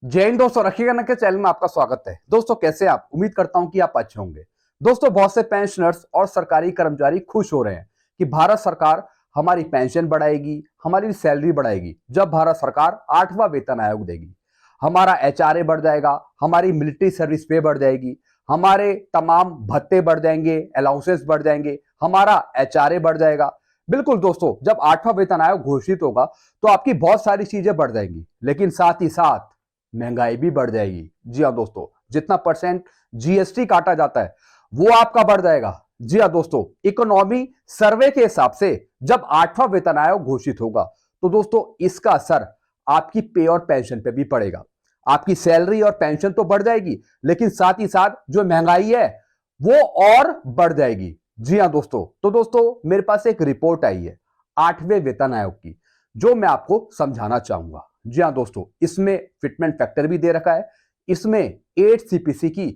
जय हिंद दोस्तों, रखिएगा ना के चैनल में आपका स्वागत है। दोस्तों कैसे आप? उम्मीद करता हूं कि आप अच्छे होंगे। दोस्तों बहुत से पेंशनर्स और सरकारी कर्मचारी खुश हो रहे हैं कि भारत सरकार हमारी पेंशन बढ़ाएगी, हमारी सैलरी बढ़ाएगी। जब भारत सरकार 8वां वेतन आयोग देगी, हमारा एचआरए बढ़ जाएगा, हमारी मिलिट्री सर्विस पे बढ़ जाएगी, हमारे तमाम भत्ते बढ़ जाएंगे, अलाउंसेस बढ़ जाएंगे, हमारा एचआरए बढ़ जाएगा। बिल्कुल दोस्तों, जब 8वां वेतन आयोग घोषित होगा तो आपकी बहुत सारी चीजें बढ़ जाएंगी, लेकिन साथ ही साथ महंगाई भी बढ़ जाएगी। जी हाँ दोस्तों, जितना परसेंट जीएसटी काटा जाता है वो आपका बढ़ जाएगा। जी हाँ दोस्तों, इकोनॉमी सर्वे के हिसाब से जब 8वां वेतन आयोग घोषित होगा तो दोस्तों इसका असर आपकी पे और पेंशन पे भी पड़ेगा। आपकी सैलरी और पेंशन तो बढ़ जाएगी, लेकिन साथ ही साथ जो महंगाई है वो और बढ़ जाएगी। जी हाँ दोस्तों, तो दोस्तों मेरे पास एक रिपोर्ट आई है 8वें वेतन आयोग की, जो मैं आपको समझाना चाहूंगा। जी हाँ दोस्तों, इसमें फिटमेंट फैक्टर भी दे रखा है, इसमें 8 सीपीसी की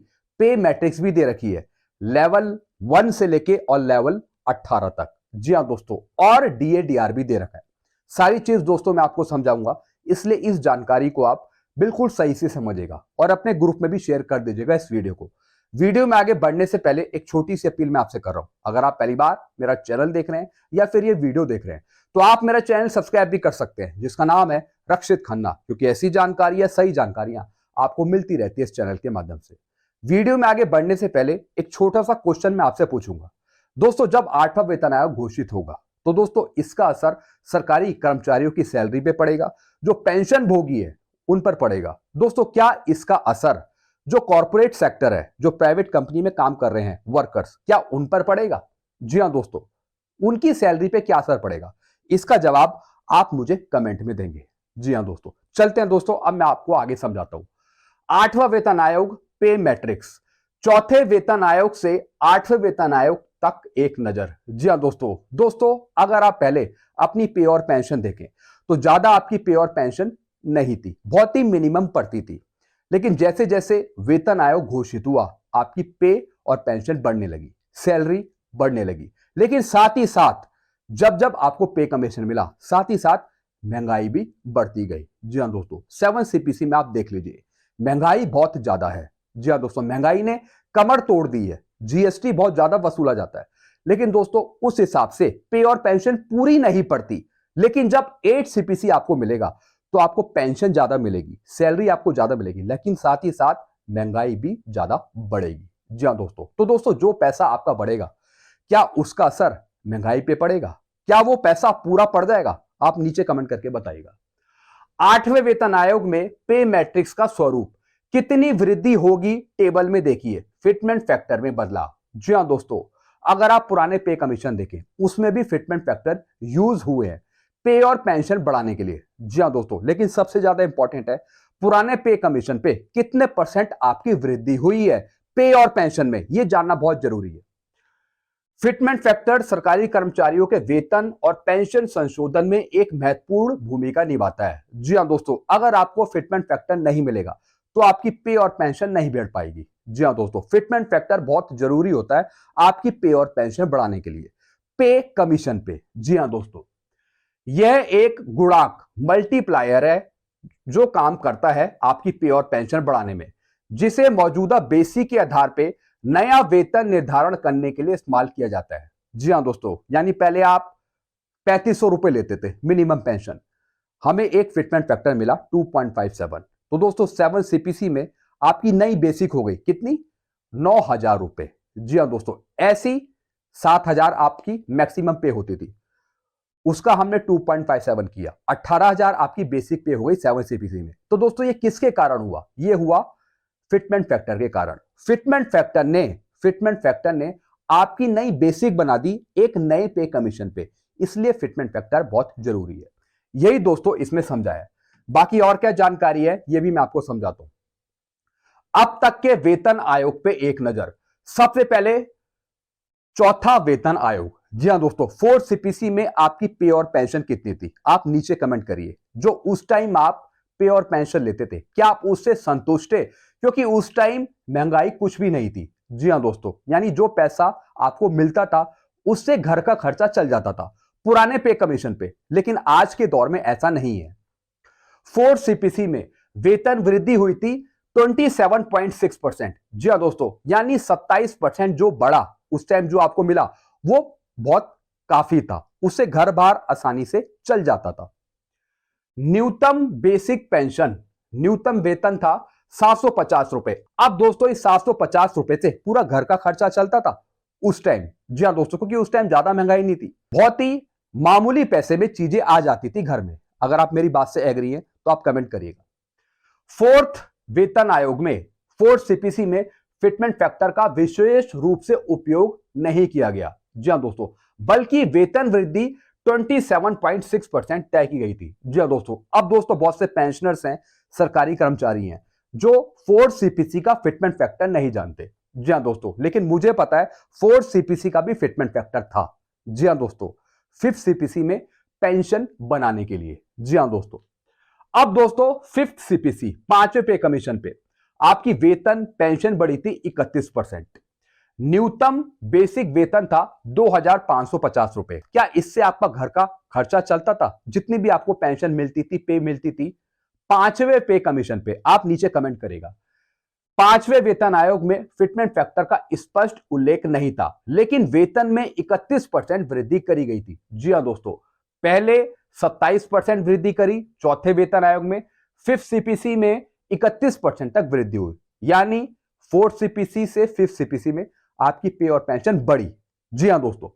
पे मैट्रिक्स भी दे रखी है, लेवल 1 से लेके और लेवल 18 तक। जी हाँ दोस्तों, और डीएडीआर भी दे रखा है। सारी चीज दोस्तों मैं आपको समझाऊंगा, इसलिए इस जानकारी को आप बिल्कुल सही से समझिएगा और अपने ग्रुप में भी शेयर कर दीजिएगा इस वीडियो को। वीडियो में आगे बढ़ने से पहले एक छोटी सी अपील मैं आपसे कर रहा हूं। अगर आप पहली बार मेरा चैनल देख रहे हैं या फिर ये वीडियो देख रहे हैं तो आप मेरा चैनल सब्सक्राइब भी कर सकते हैं, जिसका नाम है रक्षित खन्ना, क्योंकि ऐसी जानकारियां, सही जानकारियां आपको मिलती रहती है इस चैनल के माध्यम से। वीडियो में आगे बढ़ने से पहले एक छोटा सा क्वेश्चन मैं आपसे पूछूंगा। दोस्तों जब 8वां वेतन आयोग घोषित होगा तो दोस्तों इसका असर सरकारी कर्मचारियों की सैलरी पे पड़ेगा, जो पेंशन भोगी है उन पर पड़ेगा। दोस्तों क्या इसका असर जो कॉर्पोरेट सेक्टर है, जो प्राइवेट कंपनी में काम कर रहे हैं वर्कर्स, क्या उन पर पड़ेगा? जी हाँ दोस्तों, उनकी सैलरी पे क्या असर पड़ेगा? इसका जवाब आप मुझे कमेंट में देंगे। जी हाँ दोस्तों, चलते हैं दोस्तों, अब मैं आपको आगे समझाता हूं। 8वां वेतन आयोग पे मैट्रिक्स, चौथे वेतन आयोग से 8वें वेतन आयोग तक एक नजर। जी हाँ दोस्तों अगर आप पहले अपनी पे और पेंशन देखें तो ज्यादा आपकी पे और पेंशन नहीं थी, बहुत ही मिनिमम पड़ती थी। लेकिन जैसे जैसे वेतन आयोग घोषित हुआ आपकी पे और पेंशन बढ़ने लगी, सैलरी बढ़ने लगी, लेकिन साथ ही साथ जब जब आपको पे कमीशन मिला साथ ही साथ महंगाई भी बढ़ती गई। जी हाँ दोस्तों, 7 सीपीसी में आप देख लीजिए, महंगाई बहुत ज्यादा है। जी हाँ दोस्तों, महंगाई ने कमर तोड़ दी है, जीएसटी बहुत ज्यादा वसूला जाता है, लेकिन दोस्तों उस हिसाब से पे और पेंशन पूरी नहीं पड़ती। लेकिन जब 8 सीपीसी आपको मिलेगा तो आपको पेंशन ज्यादा मिलेगी, सैलरी आपको ज्यादा मिलेगी, लेकिन साथ ही साथ महंगाई भी ज्यादा बढ़ेगी। जी हाँ दोस्तों, तो दोस्तों जो पैसा आपका बढ़ेगा क्या उसका असर महंगाई पे पड़ेगा? क्या वो पैसा पूरा पड़ जाएगा? आप नीचे कमेंट करके बताइएगा। 8वें वेतन आयोग में पे मैट्रिक्स का स्वरूप, कितनी वृद्धि होगी टेबल में देखिए, फिटमेंट फैक्टर में बदलाव। जी हाँ दोस्तों, अगर आप पुराने पे कमीशन देखें उसमें भी फिटमेंट फैक्टर यूज हुए हैं पे और पेंशन बढ़ाने के लिए। जी हाँ दोस्तों, लेकिन सबसे ज्यादा इंपॉर्टेंट है पुराने पे कमीशन पे कितने परसेंट आपकी वृद्धि हुई है पे और पेंशन में, यह जानना बहुत जरूरी है। फिटमेंट फैक्टर सरकारी कर्मचारियों के वेतन और पेंशन संशोधन में एक महत्वपूर्ण भूमिका निभाता है। जी हाँ दोस्तों, अगर आपको फिटमेंट फैक्टर नहीं मिलेगा तो आपकी पे और पेंशन नहीं बढ़ पाएगी। जी हाँ दोस्तों, फिटमेंट फैक्टर बहुत जरूरी होता है आपकी पे और पेंशन बढ़ाने के लिए। पे कमीशन पे, जी हाँ दोस्तों, यह एक गुणांक मल्टीप्लायर है जो काम करता है आपकी पे और पेंशन बढ़ाने में, जिसे मौजूदा बेसिक के आधार पे नया वेतन निर्धारण करने के लिए इस्तेमाल किया जाता है। जी हाँ दोस्तों, यानी पहले आप 3500 रुपए लेते थे मिनिमम पेंशन, हमें एक फिटमेंट फैक्टर मिला 2.57, तो दोस्तों 7 सीपीसी में आपकी नई बेसिक हो गई कितनी? 9000 रुपए। जी हाँ दोस्तों, ऐसी 7000 आपकी मैक्सिमम पे होती थी, उसका हमने 2.57 किया, 18000 आपकी बेसिक पे हो गई 7 सीपीसी में। तो दोस्तों ये किसके कारण हुआ? ये हुआ फिटमेंट फैक्टर के कारण। फिटमेंट फैक्टर ने आपकी नई बेसिक बना दी एक नए पे कमीशन पे, इसलिए फिटमेंट फैक्टर बहुत जरूरी है। यही दोस्तों इसमें समझाया। बाकी और क्या जानकारी है ये भी मैं आपको समझाता हूं। अब तक के वेतन आयोग पे एक नजर। सबसे पहले चौथा वेतन आयोग। जी हाँ दोस्तों, 4 सीपीसी में आपकी पे और पेंशन कितनी थी? आप नीचे कमेंट करिए। जो उस टाइम आप पे और पेंशन लेते थे क्या आप उससे संतुष्ट थे? क्योंकि उस टाइम महंगाई कुछ भी नहीं थी। जी हाँ दोस्तों, यानी जो पैसा आपको मिलता था उससे घर का खर्चा चल जाता था पुराने पे कमीशन पे, लेकिन आज के दौर में ऐसा नहीं है। 4 सीपीसी में वेतन वृद्धि हुई थी 27.6%। जी हाँ दोस्तों, यानी 27% जो बढ़ा उस टाइम जो आपको मिला वो बहुत काफी था, उससे घर बार आसानी से चल जाता था। न्यूनतम बेसिक पेंशन, न्यूनतम वेतन था 750 रुपए। अब दोस्तों इस 750 रुपए से पूरा घर का खर्चा चलता था उस टाइम। जी हाँ दोस्तों, क्योंकि उस टाइम ज्यादा महंगाई नहीं थी, बहुत ही मामूली पैसे में चीजें आ जाती थी घर में। अगर आप मेरी बात से एग्री हैं तो आप कमेंट करिएगा। फोर्थ वेतन आयोग में, फोर्थ सीपीसी में फिटमेंट फैक्टर का विशेष रूप से उपयोग नहीं किया गया। जी हाँ दोस्तों, बल्कि वेतन वृद्धि 27.6% तय की गई थी। जी हाँ दोस्तों, अब दोस्तों बहुत से पेंशनर्स हैं, सरकारी कर्मचारी हैं जो फोर्थ सीपीसी का फिटमेंट फैक्टर नहीं जानते। जी हाँ दोस्तों, लेकिन मुझे पता है फोर्थ सीपीसी का भी फिटमेंट फैक्टर था। जी हाँ दोस्तों, फिफ्थ सीपीसी में पेंशन बनाने के लिए। जी हाँ दोस्तों, अब दोस्तों फिफ्थ सीपीसी, पांचवें पे कमीशन पे आपकी वेतन पेंशन बढ़ी थी 31%। न्यूनतम बेसिक वेतन था 2550 रुपए। क्या इससे आपका घर का खर्चा चलता था? जितनी भी आपको पेंशन मिलती थी, पे मिलती थी, पांचवें पे कमीशन पे, आप नीचे कमेंट करेगा। पांचवें वेतन आयोग में फिटमेंट फैक्टर का स्पष्ट उल्लेख नहीं था, लेकिन वेतन में 31% वृद्धि करी गई थी। जी हाँ दोस्तों, पहले 27% वृद्धि करी चौथे वेतन आयोग में, फिफ्थ सीपीसी में 31% तक वृद्धि हुई, यानी फोर्थ सीपीसी से फिफ्थ सीपीसी में आपकी पे और पेंशन बढ़ी। जी हाँ दोस्तों,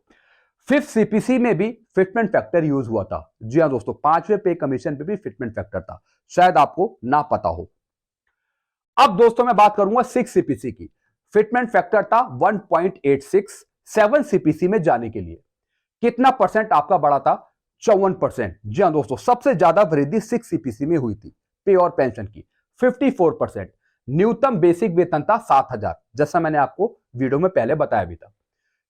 फिफ्थ सीपीसी में भी फिटमेंट फैक्टर यूज हुआ था। जी हाँ दोस्तों, पांचवें पे कमीशन पे भी फिटमेंट फैक्टर था, शायद आपको ना पता हो। अब दोस्तों मैं बात करूंगा सिक्स सीपीसी की। फिटमेंट फैक्टर था 1.86 सेवन सीपीसी में जाने के लिए। कितना परसेंट आपका बढ़ा था? 54%। जी हाँ दोस्तों, सबसे ज्यादा वृद्धि सिक्स सीपीसी में हुई थी पे और पेंशन की, 54%। न्यूनतम बेसिक वेतन था 7,000, जैसा मैंने आपको वीडियो में पहले बताया भी था।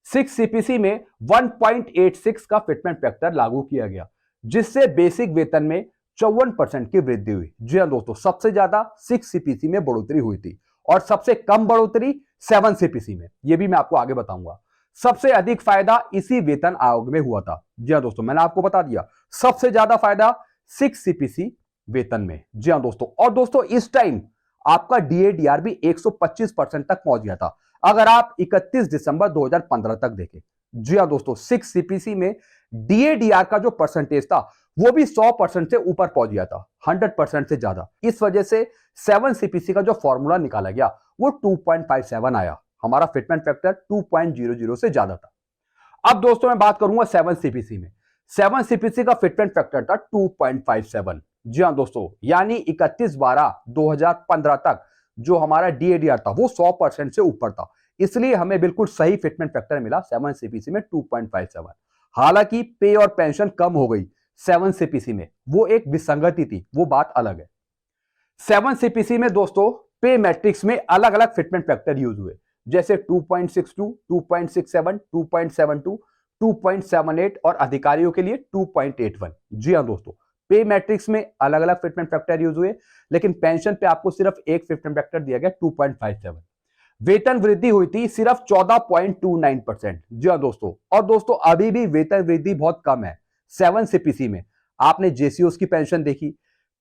सिक्स सीपीसी में 1.86 का फिटमेंट फैक्टर लागू किया गया, जिससे बेसिक वेतन में 54% की वृद्धि हुई। जी हाँ दोस्तों, सबसे ज्यादा सिक्स सीपीसी में बढ़ोतरी हुई थी और सबसे कम बढ़ोतरी सेवन सीपीसी में। यह भी मैं आपको आगे बताऊंगा। सबसे अधिक फायदा इसी वेतन आयोग में हुआ था। जी हाँ दोस्तों, मैंने आपको बता दिया सबसे ज्यादा फायदा सिक्स सीपीसी वेतन में। जी हाँ दोस्तों, और दोस्तों इस टाइम आपका डीएडीआर भी 125% तक पहुंच गया था, अगर आप 31 दिसंबर 2015 तक देखें। जी हाँ दोस्तों, सिक्स सीपीसी में डीएडीआर का जो परसेंटेज था वो भी 100% से ऊपर पहुंच गया था, 100% से ज्यादा। इस वजह से सेवन सीपीसी का जो फॉर्मूला निकाला गया वो 2.57 आया। हमारा फिटमेंट फैक्टर 2.00 से ज्यादा था। अब दोस्तों मैं बात करूंगा सेवन सीपीसी में। सेवन सीपीसी का फिटमेंट फैक्टर था 2.57। जी हाँ दोस्तों, यानी 31/12/2015 तक जो हमारा डीएडीआर था वो 100% से ऊपर था, इसलिए हमें बिल्कुल सही फिटमेंट फैक्टर मिला सेवन सीपीसी में 2.57। हालांकि पे और पेंशन कम हो गई सेवन सीपीसी में, वो एक विसंगति थी, वो बात अलग है। सेवन सीपीसी में दोस्तों पे मैट्रिक्स में अलग अलग फिटमेंट फैक्टर यूज हुए, जैसे 2.62, 2.67, 2.72, 2.78 और अधिकारियों के लिए 2.81। जी हाँ दोस्तों, पे मैट्रिक्स में अलग अलग फिटमेंट फैक्टर यूज हुए, लेकिन पेंशन पे आपको सिर्फ एक फिटमेंट फैक्टर दिया गया 2.57। वेतन वृद्धि हुई थी सिर्फ 14.29%। जी हाँ दोस्तों, और दोस्तों अभी भी वेतन वृद्धि बहुत कम है सेवन सीपीसी में। आपने जेसीओस की पेंशन देखी,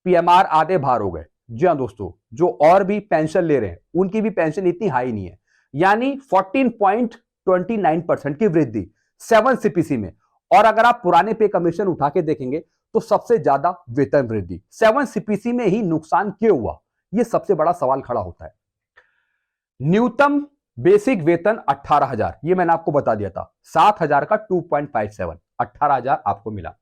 पीएमआर आधे भार हो गए। जी हाँ दोस्तों, जो और भी पेंशन ले रहे हैं उनकी भी पेंशन इतनी हाई नहीं है, यानी 14.29% की वृद्धि सेवन सीपीसी में। और अगर आप पुराने पे कमीशन उठा के देखेंगे तो सबसे ज्यादा वेतन वृद्धि सेवन सीपीसी में ही नुकसान क्यों हुआ, यह सबसे बड़ा सवाल खड़ा होता है। न्यूनतम बेसिक वेतन 18,000, ये मैंने आपको बता दिया था। 7,000 का 2.57, 18,000 आपको मिला।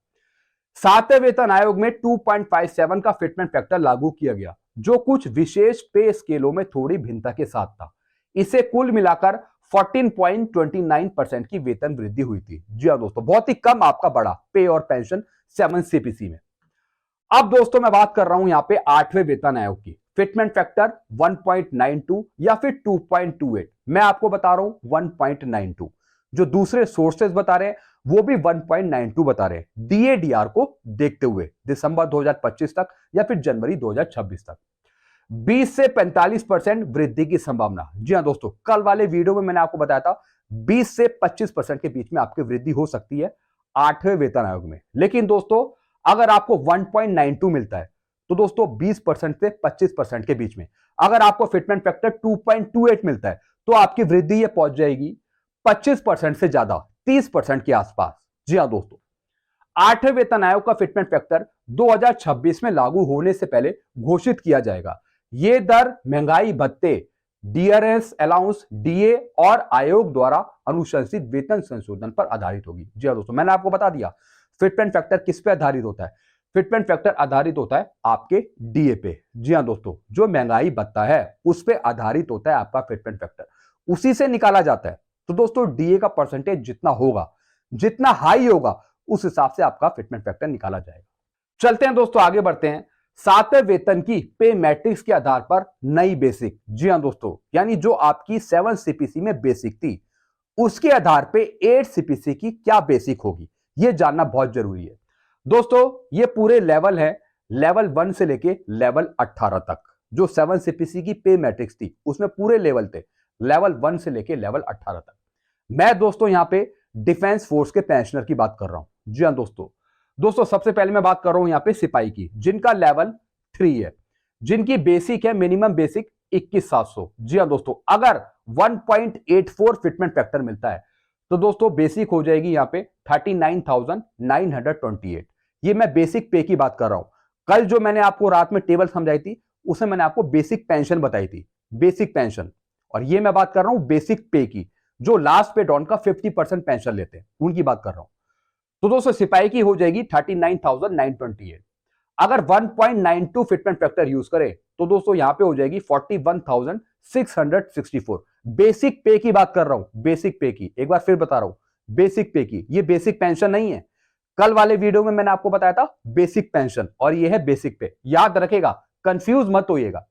सातवें वेतन आयोग में 2.57 का फिटमेंट फैक्टर लागू किया गया, जो कुछ विशेष पे स्केलों में थोड़ी भिन्नता के साथ था। इसे कुल मिलाकर 14.29% की वेतन वृद्धि हुई थी। जी हाँ दोस्तों, बहुत ही कम आपका बढ़ा पे और पेंशन सेवन सीपीसी में। अब दोस्तों मैं बात कर रहा हूं यहां पे आठवें वेतन आयोग की। फिटमेंट फैक्टर 1.92 या फिर 2.28, मैं आपको बता रहा हूं 1.92। जो दूसरे सोर्सेज बता रहे हैं वो भी 1.92 बता रहे हैं, डीएडीआर को देखते हुए दिसंबर 2025 तक या फिर जनवरी 2026 तक। 20 से 45% वृद्धि की संभावना। जी हाँ दोस्तों, कल वाले वीडियो में मैंने आपको बताया था 20 से 25% के बीच में आपकी वृद्धि हो सकती है आठवें वेतन आयोग में। लेकिन दोस्तों अगर आपको 1.92 मिलता है तो दोस्तों 20% से 25% के बीच में। अगर आपको फिटमेंट फैक्टर 2.28 मिलता है तो आपकी वृद्धि ये पहुंच जाएगी 25% से ज्यादा, 30% के आसपास। जी हां दोस्तों, 8वें वेतन आयोग का फिटमेंट फैक्टर 2026 में लागू होने से पहले घोषित किया जाएगा। यह दर महंगाई भत्ते, डीआरएस अलाउंस, डीए और आयोग द्वारा अनुशंसित वेतन संशोधन पर आधारित होगी। जी हां दोस्तों, मैंने आपको बता दिया फिटमेंट फैक्टर किस पे आधारित होता है। फिटमेंट फैक्टर आधारित होता है आपके डीए पे। जी हां दोस्तों, जो महंगाई भत्ता है उस पे आधारित होता है आपका फिटमेंट फैक्टर, उसी से निकाला जाता है। तो दोस्तों डीए का परसेंटेज जितना होगा, जितना हाई होगा, उस हिसाब से आपका फिटमेंट फैक्टर निकाला जाएगा। चलते हैं दोस्तों, आगे बढ़ते हैं। 7वें वेतन की पे मैट्रिक्स के आधार पर नई बेसिक। जी हां दोस्तों, यानी जो आपकी 7 सीपीसी में बेसिक थी, उसके आधार पे 8 सीपीसी की क्या बेसिक होगी, यह जानना बहुत जरूरी है। दोस्तों ये पूरे लेवल है, लेवल 1 से लेके लेवल 18 तक। जो 7 सीपीसी की पे मैट्रिक्स थी उसमें पूरे लेवल थे, लेवल 1 से लेके लेवल 18 तक। मैं दोस्तों यहां पे डिफेंस फोर्स के पेंशनर की बात कर रहा हूं। जी हां दोस्तों सबसे पहले मैं बात कर रहा हूं यहां पे सिपाही की, जिनका लेवल 3 है, जिनकी बेसिक है मिनिमम बेसिक 21,700। जी हां दोस्तों, अगर 1.84 फिटमेंट फैक्टर मिलता है तो दोस्तों बेसिक हो जाएगी यहां पे 39,928। ये मैं बेसिक पे की बात कर रहा हूं। कल जो मैंने आपको रात में टेबल समझाई थी उसमें मैंने आपको बेसिक पेंशन बताई थी, बेसिक पेंशन। और ये मैं बात कर रहा हूं बेसिक पे की, जो लास्ट पे डॉन का 50% पेंशन लेते हैं उनकी बात कर रहा हूं। तो दोस्तों सिपाही की हो जाएगी 39,928। अगर 1.92 फिटमेंट फैक्टर यूज करें तो दोस्तों यहां पे हो जाएगी 41,664। बेसिक पे की बात कर रहा हूं, बेसिक पे की, एक बार फिर बता रहा हूं, बेसिक पे की। ये बेसिक पेंशन नहीं है। कल वाले वीडियो में मैंने आपको बताया था बेसिक पेंशन, और ये है बेसिक पे। याद रखेगा, कंफ्यूज मत होइएगा।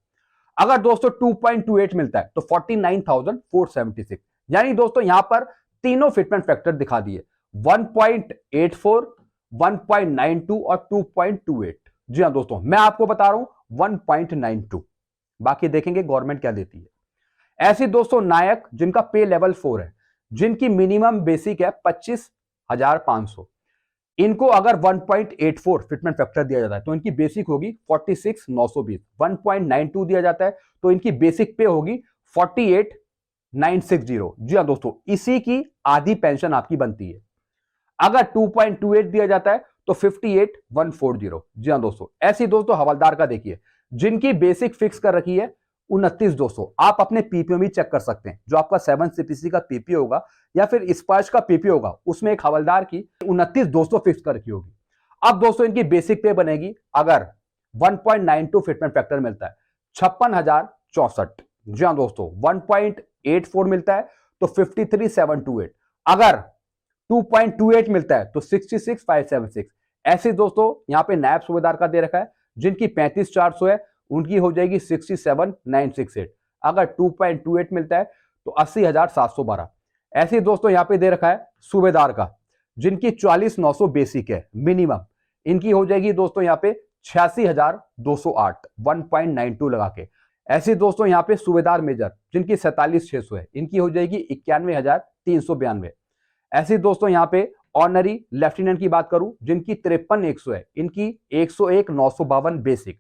अगर दोस्तों 2.28 मिलता है तो 49,476। यानी दोस्तों यहां पर तीनों फिटमेंट फैक्टर दिखा दिए, 1.84, 1.92 और 2.28। जी हां दोस्तों, मैं आपको बता रहा हूं 1.92, बाकी देखेंगे गवर्नमेंट क्या देती है। ऐसे दोस्तों नायक जिनका पे लेवल 4 है, जिनकी मिनिमम बेसिक है 25,500, इनको अगर 1.84 फिटमेंट फैक्टर दिया जाता है तो इनकी बेसिक होगी 46,920। 1.92 दिया जाता है तो इनकी बेसिक पे होगी 48,960। जी हां दोस्तों, इसी की आधी पेंशन आपकी बनती है। अगर 2.28 दिया जाता है तो 58,140। जी हां दोस्तों, ऐसी दोस्तों हवलदार का देखिए, जिनकी बेसिक फिक्स कर रखी है 29,200। आप अपने पीपीओ में चेक कर सकते हैं, जो आपका 7 सीपीसी का पीपीओ होगा या फिर स्पर्श का पीपीओ होगा, उसमें एक हवलदार की 29,200 फिक्स कर रखी होगी। अब दोस्तों इनकी बेसिक पे बनेगी, अगर 1.92 फिटमेंट फैक्टर मिलता है 56,064। जी हां दोस्तों, 1.84 मिलता है तो 53,728। अगर 2.28 मिलता है तो 66,576। ऐसे दोस्तों यहां पे नायब सूबेदार का दे रखा है, जिनकी 35,400 है, उनकी हो जाएगी 67,968। अगर 2.28 मिलता है तो 80,712। ऐसे दोस्तों यहां पे दे रखा है सूबेदार का, जिनकी 44,900 बेसिक है मिनिमम, इनकी हो जाएगी दोस्तों यहां पे 86,208, 1.92 लगा के। ऐसे दोस्तों यहां पे सूबेदार मेजर, जिनकी 47,600 है, इनकी हो जाएगी 91,392। ऐसे दोस्तों यहां पे ऑनरी लेफ्टिनेंट की बात करूं, जिनकी 53,100 है, इनकी 101,952 बेसिक।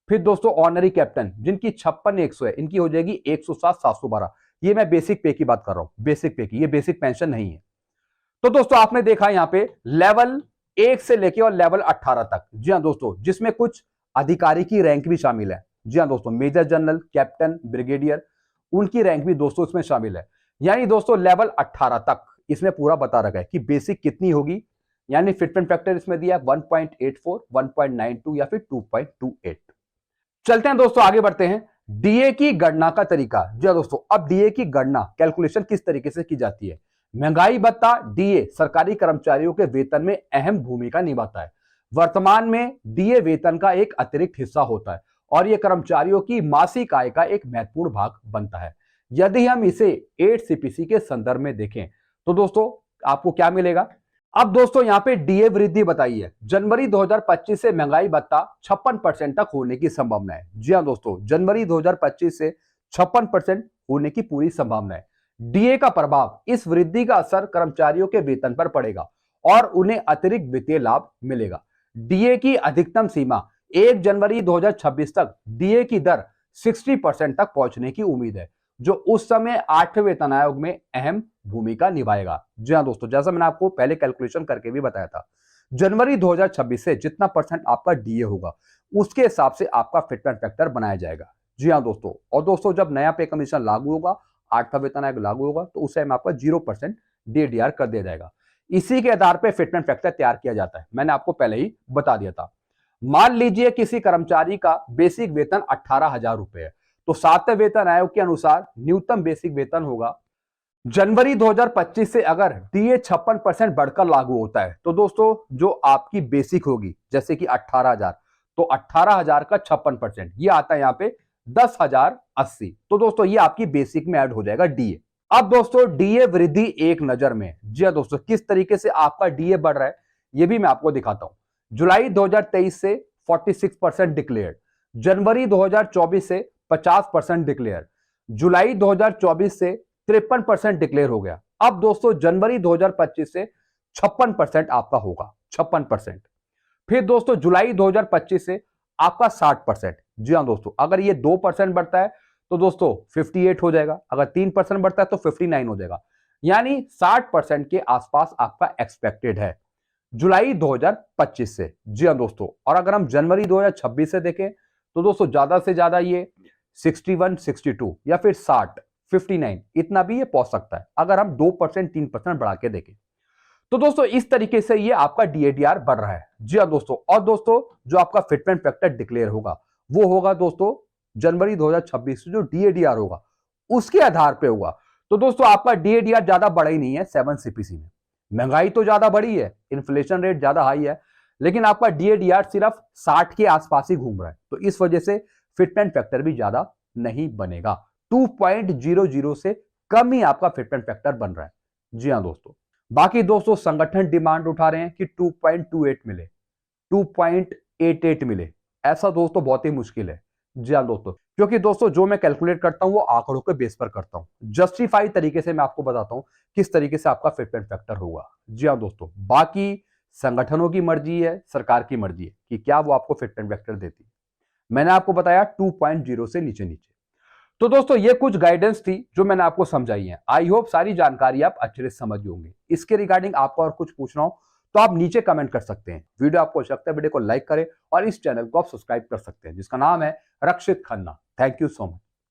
फिर दोस्तों ऑनरी कैप्टन, जिनकी 56,100 है, इनकी हो जाएगी 107,712। ये मैं बेसिक पे की बात कर रहा हूं, बेसिक पे की, ये बेसिक पेंशन नहीं है। तो दोस्तों आपने देखा यहां पे लेवल 1 से लेके और लेवल 18 तक। जी हां दोस्तों, जिसमें कुछ अधिकारी की रैंक भी शामिल है। जी हां दोस्तों, मेजर जनरल, कैप्टन, ब्रिगेडियर, उनकी रैंक भी दोस्तों इसमें शामिल है। यानी दोस्तों लेवल 18 तक इसमें पूरा बता रखा है कि बेसिक कितनी होगी। यानी फिटमेंट फैक्टर इसमें दिया है 1.84, 1.92 या फिर 2.28। चलते हैं दोस्तों, आगे बढ़ते हैं। डीए की गणना का तरीका। जी हां दोस्तों, अब डीए की गणना, कैलकुलेशन किस तरीके से की जाती है। महंगाई भत्ता डीए सरकारी कर्मचारियों के वेतन में अहम भूमिका निभाता है। वर्तमान में डीए वेतन का एक अतिरिक्त हिस्सा होता है और यह कर्मचारियों की मासिक आय का एक महत्वपूर्ण भाग बनता है। यदि हम इसे 8 सीपीसी के संदर्भ में देखें तो दोस्तों आपको क्या मिलेगा। अब दोस्तों यहां पे डीए वृद्धि बताई है। जनवरी 2025 से महंगाई भत्ता 56% तक होने की संभावना है। जी हां दोस्तों, जनवरी 2025 से 56% होने की पूरी संभावना है। डीए का प्रभाव, इस वृद्धि का असर कर्मचारियों के वेतन पर पड़ेगा और उन्हें अतिरिक्त वित्तीय लाभ मिलेगा। डीए की अधिकतम सीमा 1 जनवरी 2026 तक डीए की दर 60% तक पहुंचने की उम्मीद है, जो उस समय 8वें वेतन आयोग में अहम भूमिका निभाएगा। जी हाँ दोस्तों, जैसा मैंने आपको पहले कैलकुलेशन करके भी बताया था, जनवरी 2026 से जितना परसेंट आपका डीए होगा उसके हिसाब से आपका फिटमेंट फैक्टर बनाया जाएगा। जी हाँ दोस्तों, और दोस्तों जब नया पे कमीशन लागू होगा, 8वां वेतन आयोग लागू होगा, तो उस टाइम आपका 0% डीएडीआर कर दिया जाएगा। इसी के आधार पर फिटमेंट फैक्टर तैयार किया जाता है, मैंने आपको पहले ही बता दिया था। मान लीजिए किसी कर्मचारी का बेसिक वेतन 18,000 रुपए है, तो 7वें वेतन आयोग के अनुसार न्यूनतम बेसिक वेतन होगा। जनवरी 2025 से अगर डीए 56% बढ़कर लागू होता है, तो दोस्तों जो आपकी बेसिक होगी जैसे कि 18,000, तो 18,000 का 56% ये आता है यहाँ पे 10,080। तो दोस्तों ये आपकी बेसिक में ऐड हो जाएगा डीए। अब दोस्तों डीए वृद्धि एक नजर में, जी हाँ दोस्तों, किस तरीके से आपका डीए बढ़ रहा है ये भी मैं आपको दिखाता हूं। जुलाई 2023 से 46% डिक्लेयर्ड, जनवरी 2024 से 50% डिक्लेयर, जुलाई 2024 से 53% डिक्लेयर हो गया। अब दोस्तों जनवरी 2025 से 56% आपका होगा, 56%। फिर दोस्तों जुलाई 2025 से आपका 60%। जी हाँ दोस्तों, अगर ये 2% बढ़ता है तो दोस्तों 58 हो जाएगा, अगर 3% बढ़ता है तो 59 हो जाएगा, यानी 60% के आसपास आपका एक्सपेक्टेड है जुलाई 2025 से। जी हाँ दोस्तों, और अगर हम जनवरी 2026 से देखें तो दोस्तों ज्यादा से ज्यादा ये 61, 62 या फिर 60, 59 इतना भी ये पहुंच सकता है अगर हम 2%, 3% बढ़ा के देखें। तो दोस्तों इस तरीके से ये आपका डीएडीआर बढ़ रहा है। जी हाँ दोस्तों, और दोस्तों जो आपका फिटमेंट फैक्टर डिक्लेयर होगा वो होगा दोस्तों जनवरी 2026 से जो डीएडीआर होगा उसके आधार पे होगा। तो दोस्तों आपका डीएडीआर ज्यादा बढ़ा ही नहीं है 7 सीपीसी में, महंगाई तो ज्यादा बढ़ी है, इन्फ्लेशन रेट ज्यादा हाई है, लेकिन आपका डीएडीआर सिर्फ 60 के आसपास ही घूम रहा है, तो इस वजह से फिटमेंट फैक्टर भी ज्यादा नहीं बनेगा। 2.00 से कम ही आपका फिटमेंट फैक्टर बन रहा है। जी हाँ दोस्तों, बाकी दोस्तों संगठन डिमांड उठा रहे हैं कि 2.28 मिले, 2.88 मिले, ऐसा दोस्तों बहुत ही मुश्किल है। जी हाँ दोस्तों, क्योंकि दोस्तों जो मैं कैलकुलेट करता हूं वो आंकड़ों के बेस पर करता हूं, जस्टिफाई तरीके से मैं आपको बताता हूं किस तरीके से आपका फिटमेंट फैक्टर होगा। जी हाँ दोस्तों, बाकी संगठनों की मर्जी है, सरकार की मर्जी है कि क्या वो आपको फिटमेंट फैक्टर देती है। मैंने आपको बताया 2.0 से नीचे नीचे। तो दोस्तों ये कुछ गाइडेंस थी जो मैंने आपको समझाई है। आई होप सारी जानकारी आप अच्छे से समझ होंगे। इसके रिगार्डिंग आपको और कुछ पूछना हो तो आप नीचे कमेंट कर सकते हैं। वीडियो आपको अच्छा लगता है वीडियो को लाइक करें और इस चैनल को आप सब्सक्राइब कर सकते हैं जिसका नाम है Rakshit Khanna. Thank you so much.